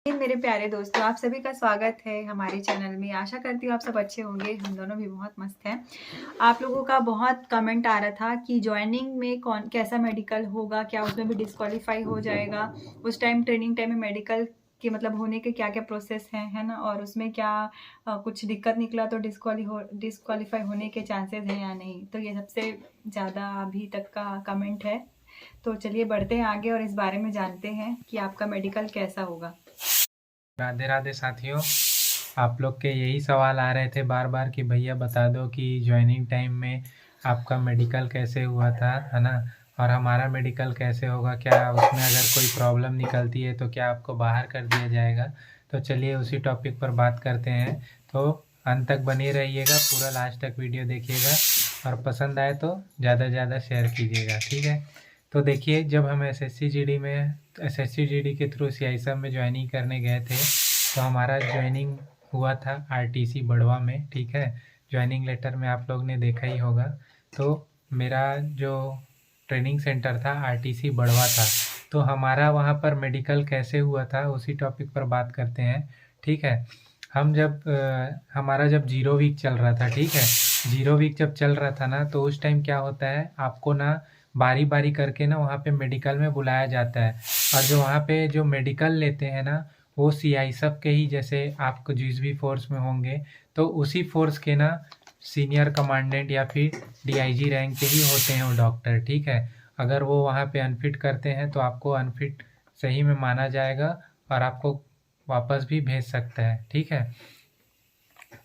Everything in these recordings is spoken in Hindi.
मेरे प्यारे दोस्तों, आप सभी का स्वागत है हमारे चैनल में। आशा करती हूँ आप सब अच्छे होंगे, हम दोनों भी बहुत मस्त हैं। आप लोगों का बहुत कमेंट आ रहा था कि जॉइनिंग में कौन कैसा मेडिकल होगा, क्या उसमें भी डिस्क्वालीफाई हो जाएगा, उस टाइम ट्रेनिंग टाइम में मेडिकल के मतलब होने के क्या-क्या प्रोसेस हैं, है ना? और उसमें क्या कुछ दिक्कत निकला तो डिस्क्वालीफाई होने के चांसेस हैं या नहीं? तो ये सबसे ज़्यादा अभी तक का कमेंट है। तो चलिए बढ़ते हैं आगे और इस बारे में जानते हैं कि आपका मेडिकल कैसा होगा। राधे राधे साथियों। आप लोग के यही सवाल आ रहे थे बार बार कि भैया बता दो कि ज्वाइनिंग टाइम में आपका मेडिकल कैसे हुआ था, है ना, और हमारा मेडिकल कैसे होगा, क्या उसमें अगर कोई प्रॉब्लम निकलती है तो क्या आपको बाहर कर दिया जाएगा। तो चलिए उसी टॉपिक पर बात करते हैं। तो अंत तक बने रहिएगा, पूरा लास्ट तक वीडियो देखिएगा और पसंद आए तो ज़्यादा से ज़्यादा शेयर कीजिएगा, ठीक है। तो देखिए, जब हम एसएससी जीडी के थ्रू सीआईएसएफ में ज्वाइनिंग करने गए थे तो हमारा ज्वाइनिंग हुआ था आरटीसी बड़वा में, ठीक है। ज्वाइनिंग लेटर में आप लोग ने देखा ही होगा। तो मेरा जो ट्रेनिंग सेंटर था आरटीसी बड़वा था। तो हमारा वहाँ पर मेडिकल कैसे हुआ था उसी टॉपिक पर बात करते हैं, ठीक है। हमारा जब 0 वीक चल रहा था, ठीक है, 0 वीक जब चल रहा था ना, तो उस टाइम क्या होता है, आपको ना बारी बारी करके ना वहाँ पे मेडिकल में बुलाया जाता है। और जो वहाँ पे जो मेडिकल लेते हैं ना, वो सीआईएसएफ के ही, जैसे आप जिस भी फोर्स में होंगे तो उसी फोर्स के ना सीनियर कमांडेंट या फिर डीआईजी रैंक के ही होते हैं वो डॉक्टर, ठीक है। अगर वो वहाँ पे अनफिट करते हैं तो आपको अनफिट सही में माना जाएगा और आपको वापस भी भेज सकता है, ठीक है।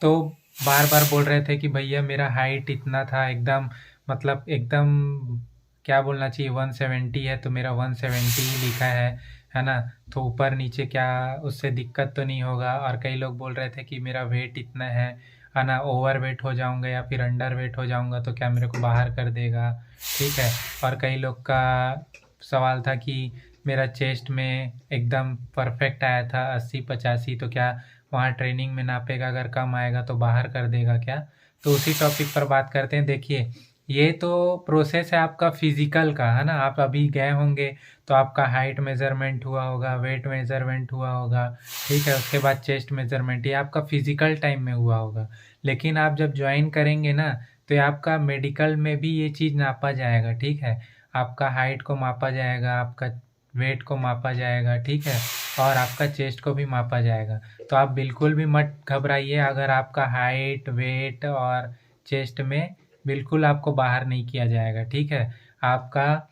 तो बार बार बोल रहे थे कि भैया मेरा हाइट इतना था, एकदम मतलब एकदम क्या बोलना चाहिए 170 है, तो मेरा 170 ही लिखा है ना। तो ऊपर नीचे क्या उससे दिक्कत तो नहीं होगा। और कई लोग बोल रहे थे कि मेरा वेट इतना है ना, ओवर वेट हो जाऊंगा या फिर अंडर वेट हो जाऊंगा तो क्या मेरे को बाहर कर देगा, ठीक है। और कई लोग का सवाल था कि मेरा चेस्ट में एकदम परफेक्ट आया था 80-85, तो क्या वहाँ ट्रेनिंग में नापेगा, अगर कम आएगा तो बाहर कर देगा क्या। तो उसी टॉपिक पर बात करते हैं। देखिए, ये तो प्रोसेस है आपका फिजिकल का, है ना। आप अभी गए होंगे तो आपका हाइट मेजरमेंट हुआ होगा, वेट मेजरमेंट हुआ होगा, ठीक है। उसके बाद चेस्ट मेजरमेंट, ये आपका फिजिकल टाइम में हुआ होगा। लेकिन आप जब ज्वाइन करेंगे ना, तो ये आपका मेडिकल में भी ये चीज़ नापा जाएगा, ठीक है। आपका हाइट को मापा जाएगा, आपका वेट को मापा जाएगा, ठीक है, और आपका चेस्ट को भी मापा जाएगा। तो आप बिल्कुल भी मत घबराइए अगर आपका हाइट, वेट और चेस्ट में बिल्कुल आपको बाहर नहीं किया जाएगा, ठीक है। आपका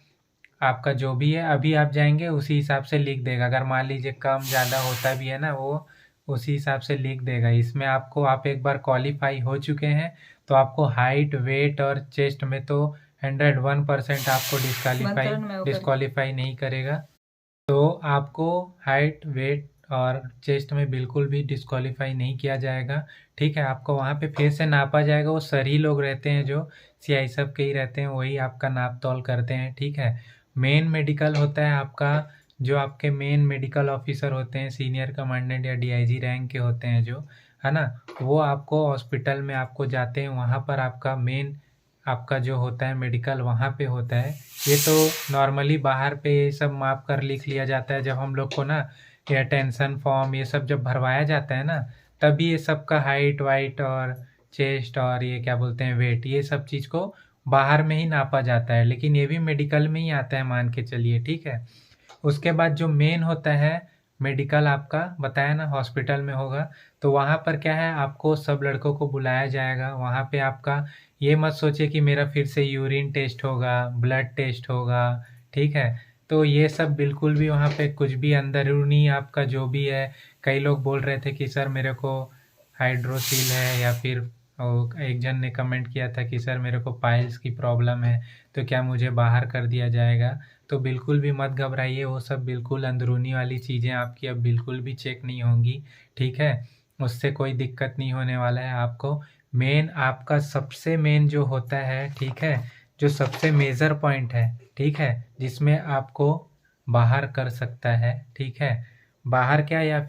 आपका जो भी है अभी आप जाएंगे उसी हिसाब से लिख देगा। अगर मान लीजिए कम ज़्यादा होता भी है ना, वो उसी हिसाब से लिख देगा। इसमें आपको, आप एक बार क्वालिफाई हो चुके हैं तो आपको हाइट, वेट और चेस्ट में तो 101% आपको डिस्क्वालीफाई नहीं करेगा। तो आपको हाइट, वेट और चेस्ट में बिल्कुल भी डिस्क्वालीफाई नहीं किया जाएगा, ठीक है। आपको वहाँ पे फिर से नापा जाएगा। वो सर ही लोग रहते हैं जो सीआईएसएफ के ही रहते हैं, वही आपका नाप तौल करते हैं, ठीक है। मेन मेडिकल होता है आपका, जो आपके मेन मेडिकल ऑफिसर होते हैं, सीनियर कमांडेंट या डीआईजी रैंक के होते हैं जो, है ना, वो आपको हॉस्पिटल में आपको जाते हैं, वहाँ पर आपका मेन आपका जो होता है मेडिकल वहाँ पे होता है। ये तो नॉर्मली बाहर पे सब माप कर लिख लिया जाता है। जब हम लोग को ना ये अटेंशन फॉर्म ये सब जब भरवाया जाता है ना, तभी ये सब का हाइट वाइट और चेस्ट और ये क्या बोलते हैं वेट, ये सब चीज़ को बाहर में ही नापा जाता है। लेकिन ये भी मेडिकल में ही आता है, मान के चलिए, ठीक है। उसके बाद जो मेन होता है मेडिकल, आपका बताया ना हॉस्पिटल में होगा, तो वहाँ पर क्या है, आपको सब लड़कों को बुलाया जाएगा। वहाँ पे आपका ये मत सोचिए कि मेरा फिर से यूरिन टेस्ट होगा, ब्लड टेस्ट होगा, ठीक है। तो ये सब बिल्कुल भी वहाँ पे कुछ भी अंदरूनी आपका जो भी है, कई लोग बोल रहे थे कि सर मेरे को हाइड्रोसील है, या फिर एक जन ने कमेंट किया था कि सर मेरे को पाइल्स की प्रॉब्लम है, तो क्या मुझे बाहर कर दिया जाएगा। तो बिल्कुल भी मत घबराइए, वो सब बिल्कुल अंदरूनी वाली चीज़ें आपकी अब बिल्कुल भी चेक नहीं होंगी, ठीक है। उससे कोई दिक्कत नहीं होने वाला है आपको। मेन आपका सबसे मेन जो होता है, ठीक है, जो सबसे मेजर पॉइंट है, ठीक है, जिसमें आपको बाहर कर सकता है, ठीक है। बाहर क्या, या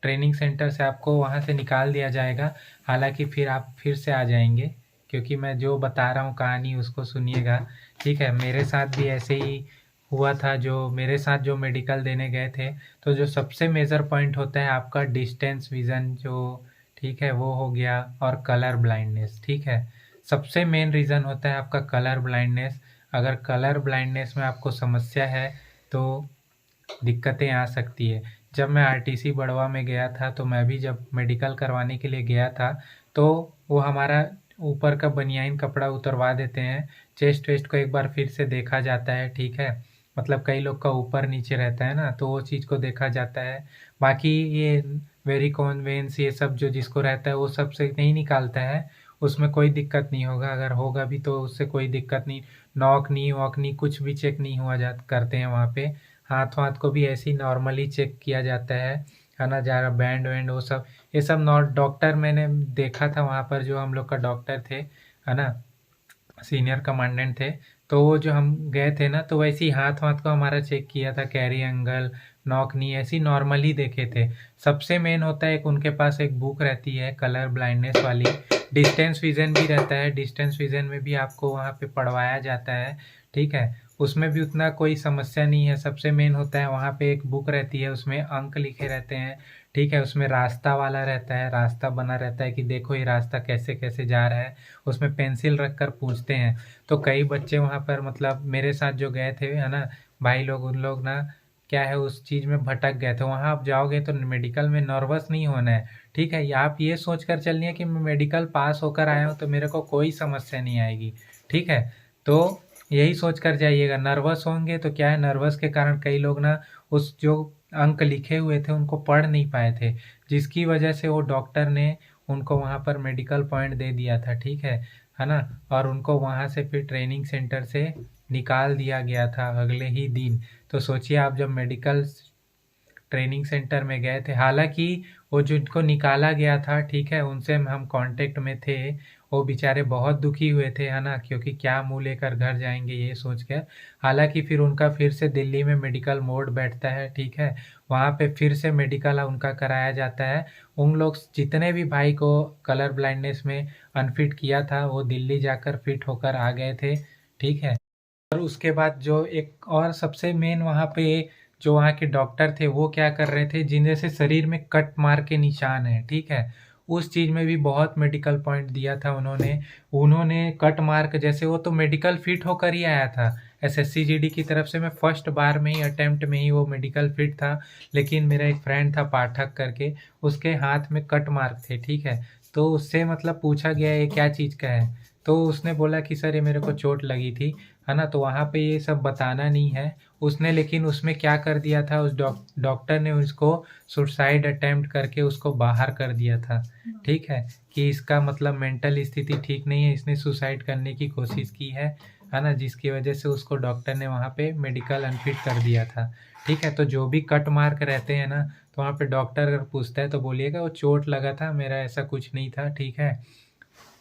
ट्रेनिंग सेंटर से आपको वहाँ से निकाल दिया जाएगा। हालांकि फिर आप फिर से आ जाएंगे, क्योंकि मैं जो बता रहा हूँ कहानी उसको सुनिएगा, ठीक है। मेरे साथ भी ऐसे ही हुआ था, जो मेरे साथ जो मेडिकल देने गए थे, तो जो सबसे मेजर पॉइंट होता है आपका डिस्टेंस विज़न जो, ठीक है, वो हो गया, और कलर ब्लाइंडनेस, ठीक है। सबसे मेन रीज़न होता है आपका कलर ब्लाइंडनेस। अगर कलर ब्लाइंडनेस में आपको समस्या है तो दिक्कतें आ सकती है। जब मैं आरटीसी बड़वा में गया था, तो मैं भी जब मेडिकल करवाने के लिए गया था, तो वो हमारा ऊपर का बनियाइन कपड़ा उतरवा देते हैं, चेस्ट वेस्ट को एक बार फिर से देखा जाता है, ठीक है। मतलब कई लोग का ऊपर नीचे रहता है ना, तो वो चीज़ को देखा जाता है। बाकी ये वेरिकोन वेन्स ये सब जो जिसको रहता है वो सब से नहीं निकालता है, उसमें कोई दिक्कत नहीं होगा। अगर होगा भी तो उससे कोई दिक्कत नहीं। नॉक नी वॉक नी कुछ भी चेक नहीं हुआ जा करते हैं वहाँ पे। हाथ वाथ को भी ऐसे ही नॉर्मली चेक किया जाता है ना। ज़्यादा बैंड वैंड वो सब, ये सब नॉट डॉक्टर मैंने देखा था वहाँ पर, जो हम लोग का डॉक्टर थे, है ना, सीनियर कमांडेंट थे। तो वो जो हम गए थे ना, तो वैसे ही हाथ वाथ को हमारा चेक किया था, कैरी एंगल नॉक नी ऐसी नॉर्मली देखे थे। सबसे मेन होता है एक उनके पास एक बुक रहती है कलर ब्लाइंडनेस वाली, डिस्टेंस विजन भी रहता है, डिस्टेंस विजन में भी आपको वहाँ पे पढ़वाया जाता है, ठीक है। उसमें भी उतना कोई समस्या नहीं है। सबसे मेन होता है वहाँ पे एक बुक रहती है, उसमें अंक लिखे रहते हैं, ठीक है। उसमें रास्ता वाला रहता है, रास्ता बना रहता है कि देखो ये रास्ता कैसे कैसे जा रहा है, उसमें पेंसिल रख कर पूछते हैं। तो कई बच्चे वहाँ पर, मतलब मेरे साथ जो गए थे, है ना, भाई लोग, उन लोग ना क्या है उस चीज़ में भटक गए थे। वहाँ आप जाओगे तो मेडिकल में नर्वस नहीं होना है, ठीक है। या आप ये सोच कर चलिए कि मैं मेडिकल पास होकर आया हूँ तो मेरे को कोई समस्या नहीं आएगी, ठीक है। तो यही सोच कर जाइएगा। नर्वस होंगे तो क्या है, नर्वस के कारण कई लोग ना उस जो अंक लिखे हुए थे उनको पढ़ नहीं पाए थे, जिसकी वजह से वो डॉक्टर ने उनको वहाँ पर मेडिकल पॉइंट दे दिया था, ठीक है ना। और उनको वहाँ से फिर ट्रेनिंग सेंटर से निकाल दिया गया था अगले ही दिन। तो सोचिए आप जब मेडिकल ट्रेनिंग सेंटर में गए थे, हालांकि वो जिनको निकाला गया था, ठीक है, उनसे हम कांटेक्ट में थे, वो बेचारे बहुत दुखी हुए थे, है ना, क्योंकि क्या मुंह लेकर घर जाएंगे ये सोचकर। हालांकि फिर उनका फिर से दिल्ली में मेडिकल मोड बैठता है, ठीक है, वहाँ पे फिर से मेडिकल उनका कराया जाता है। उन लोग जितने भी भाई को कलर ब्लाइंडनेस में अनफिट किया था, वो दिल्ली जाकर फिट होकर आ गए थे, ठीक है। और उसके बाद जो एक और सबसे मेन वहाँ पे जो वहाँ के डॉक्टर थे, वो क्या कर रहे थे, जिन जैसे शरीर में कट मार के निशान है, ठीक है, उस चीज़ में भी बहुत मेडिकल पॉइंट दिया था उन्होंने। उन्होंने कट मार्क जैसे, वो तो मेडिकल फिट होकर ही आया था एसएससी जीडी की तरफ से। मैं फर्स्ट बार में ही अटेम्प्ट में ही वो मेडिकल फिट था। लेकिन मेरा एक फ्रेंड था पाठक करके, उसके हाथ में कट मार्क थे, ठीक है। तो उससे मतलब पूछा गया ये क्या चीज़ का है, तो उसने बोला कि सर ये मेरे को चोट लगी थी, है ना। तो वहाँ पे ये सब बताना नहीं है उसने, लेकिन उसमें क्या कर दिया था, उस डॉक्टर ने उसको सुसाइड अटेम्प्ट करके उसको बाहर कर दिया था, ठीक है, कि इसका मतलब मेंटल स्थिति ठीक नहीं है, इसने सुसाइड करने की कोशिश की है ना, जिसकी वजह से उसको डॉक्टर ने वहाँ पे मेडिकल अनफिट कर दिया था, ठीक है। तो जो भी कट मार्क रहते हैं ना, तो वहाँ पे डॉक्टर अगर पूछता है तो बोलिएगा वो चोट लगा था, मेरा ऐसा कुछ नहीं था, ठीक है।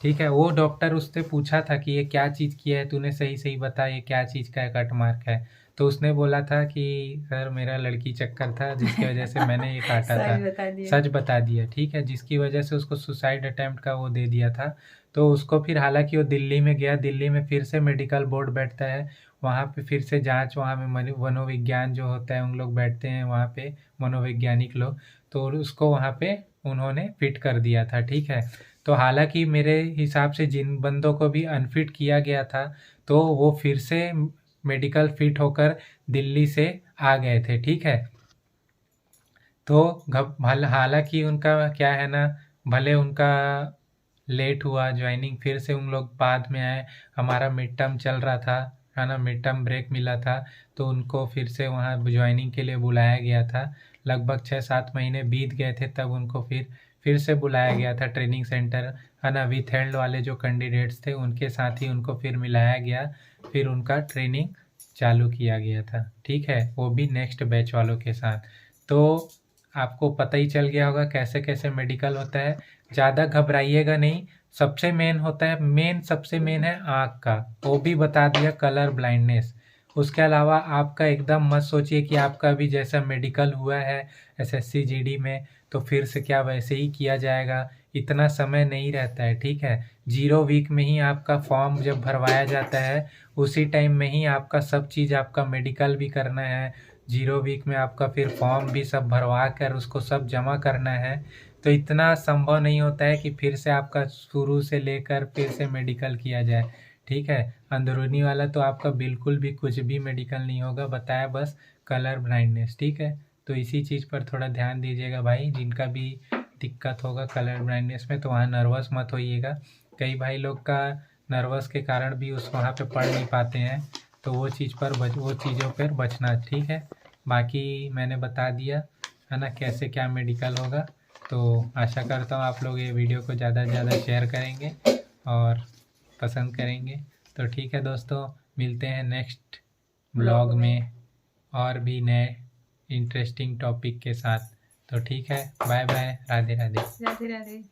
ठीक है, वो डॉक्टर उससे पूछा था कि ये क्या चीज़ किया है तूने, सही सही बता ये क्या चीज़ का कट मार्क है। तो उसने बोला था कि सर मेरा लड़की चक्कर था जिसकी वजह से मैंने ये काटा था। सच बता दिया। सच बता दिया, ठीक है, जिसकी वजह से उसको सुसाइड अटेम्प्ट का वो दे दिया था। तो उसको फिर, हालांकि वो दिल्ली में गया, दिल्ली में फिर से मेडिकल बोर्ड बैठता है, वहाँ पे फिर से जांच, वहाँ में मनोविज्ञान जो होता है उन लोग बैठते हैं वहाँ पे, मनोवैज्ञानिक लोग। तो उसको वहाँ पे उन्होंने फिट कर दिया था, ठीक है। तो हालांकि मेरे हिसाब से जिन बंदों को भी अनफिट किया गया था, तो वो फिर से मेडिकल फिट होकर दिल्ली से आ गए थे, ठीक है। तो हालांकि उनका क्या है ना, भले उनका लेट हुआ ज्वाइनिंग, फिर से उन लोग बाद में आए, हमारा मिड टर्म चल रहा था, है ना, मिड टर्म ब्रेक मिला था, तो उनको फिर से वहाँ ज्वाइनिंग के लिए बुलाया गया था। लगभग 6-7 महीने बीत गए थे, तब उनको फिर से बुलाया गया था ट्रेनिंग सेंटर, है ना। विथ हेल्ड वाले जो कैंडिडेट्स थे उनके साथ ही उनको फिर मिलाया गया, फिर उनका ट्रेनिंग चालू किया गया था, ठीक है, वो भी नेक्स्ट बैच वालों के साथ। तो आपको पता ही चल गया होगा कैसे कैसे मेडिकल होता है। ज़्यादा घबराइएगा नहीं। सबसे मेन होता है, सबसे मेन है आँख का, वो भी बता दिया कलर ब्लाइंडनेस, उसके अलावा आपका एकदम मत सोचिए कि आपका भी जैसा मेडिकल हुआ है एसएससी जीडी में तो फिर से क्या वैसे ही किया जाएगा, इतना समय नहीं रहता है। ठीक है, 0 वीक में ही आपका फॉर्म जब भरवाया जाता है उसी टाइम में ही आपका सब चीज़, आपका मेडिकल भी करना है, 0 वीक में आपका फिर फॉर्म भी सब भरवा कर उसको सब जमा करना है। तो इतना संभव नहीं होता है कि फिर से आपका शुरू से लेकर फिर से मेडिकल किया जाए। ठीक है, अंदरूनी वाला तो आपका बिल्कुल भी कुछ भी मेडिकल नहीं होगा, बताया बस कलर ब्लाइंडनेस। ठीक है, तो इसी चीज़ पर थोड़ा ध्यान दीजिएगा भाई, जिनका भी दिक्कत होगा कलर ब्लाइंडनेस में तो वहाँ नर्वस मत होइएगा। कई भाई लोग का नर्वस के कारण भी उस वहाँ पे पढ़ नहीं पाते हैं, तो वो चीज़ों पर बचना। ठीक है, बाकी मैंने बता दिया है ना कैसे क्या मेडिकल होगा। तो आशा करता हूँ आप लोग ये वीडियो को ज़्यादा से ज़्यादा शेयर करेंगे और पसंद करेंगे। तो ठीक है दोस्तों, मिलते हैं नेक्स्ट ब्लॉग में और भी नए इंटरेस्टिंग टॉपिक के साथ। तो ठीक है, बाय बाय, राधे राधे। राधे राधे।